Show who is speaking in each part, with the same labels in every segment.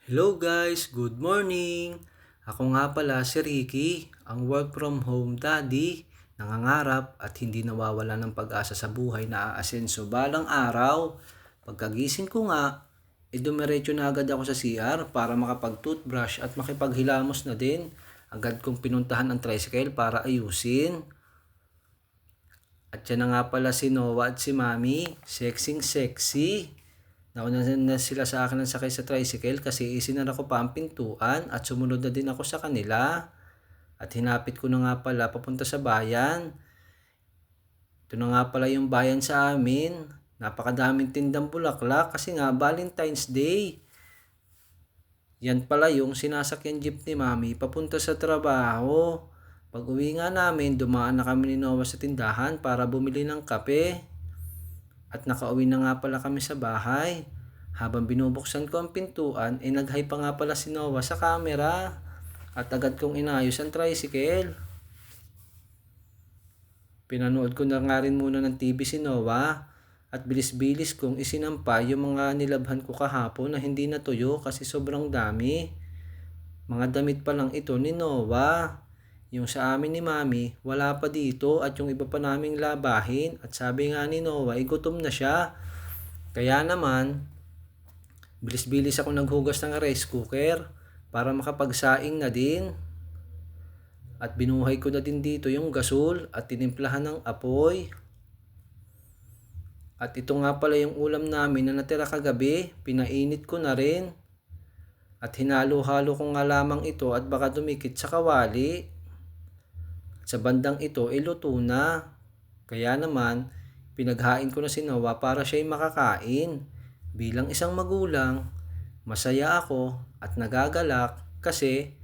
Speaker 1: Hello guys, good morning! Ako nga pala si Ricky, ang work from home daddy, nangangarap at hindi nawawala ng pag-asa sa buhay na aasenso balang araw. Pagkagising ko nga, dumiretso na agad ako sa CR para makapag-toothbrush at makipaghilamos na din. Agad kong pinuntahan ang tricycle para ayusin. At yan na nga pala si Noah at si Mami, sexing sexy. Nauna na sila sa akin ng sakay sa tricycle kasi isinara ko pa ang pintuan at sumunod na din ako sa kanila. At hinapit ko na nga pala papunta sa bayan. Ito na nga pala yung bayan sa amin. Napakadaming tindang bulaklak kasi nga Valentine's Day. Yan pala yung sinasakyan jeep ni Mami papunta sa trabaho. Pag uwi nga namin, dumaan na kami ni Noah sa tindahan para bumili ng kape. At nakauwi na nga pala kami sa bahay. Habang binubuksan ko ang pintuan, nag-hi pa nga pala si Noah sa camera. At agad kong inayos ang tricycle. Pinanood ko na nga rin muna ng TV si Noah. At bilis-bilis kong isinampa yung mga nilabhan ko kahapon na hindi natuyo kasi sobrang dami. Mga damit pa lang ito ni Noah. Yung sa amin ni Mami, wala pa dito at yung iba pa naming labahin. At sabi nga ni Noah, gutom na siya. Kaya naman, bilis-bilis ako naghugas ng rice cooker para makapagsaing na din. At binuhay ko na din dito yung gasol at tinimplahan ng apoy. At ito nga pala yung ulam namin na natira kagabi, pinainit ko na rin. At hinalo-halo ko nga lamang ito at baka dumikit sa kawali. Sa bandang ito, luto na. Kaya naman, pinaghain ko na si Noah para siya'y makakain. Bilang isang magulang, masaya ako at nagagalak kasi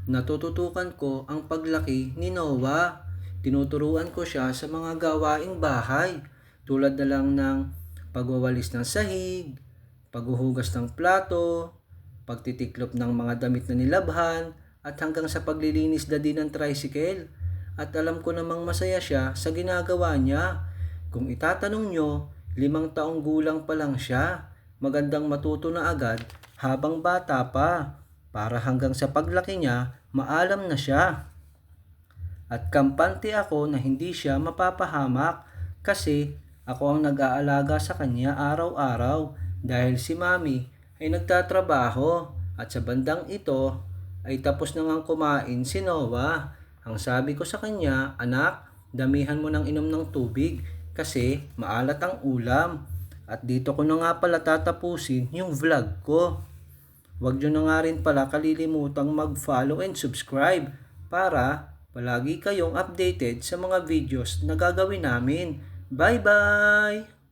Speaker 1: natututukan ko ang paglaki ni Noah. Tinuturuan ko siya sa mga gawaing bahay tulad na lang ng pagwawalis ng sahig, paghuhugas ng plato, pagtitiklop ng mga damit na nilabhan, at hanggang sa paglilinis na din ng tricycle. At alam ko namang masaya siya sa ginagawa niya. Kung itatanong nyo, 5 taong gulang pa lang siya. Magandang matuto na agad habang bata pa. Para hanggang sa paglaki niya, maalam na siya. At kampante ako na hindi siya mapapahamak kasi ako ang nag-aalaga sa kanya araw-araw dahil si Mami ay nagtatrabaho at sa bandang ito ay tapos na ngang kumain si Noah. Ang sabi ko sa kanya, anak, damihan mo ng inom ng tubig kasi maalat ang ulam. At dito ko na nga pala tatapusin yung vlog ko. Huwag nyo na nga rin pala kalilimutang mag-follow and subscribe para palagi kayong updated sa mga videos na gagawin namin. Bye-bye!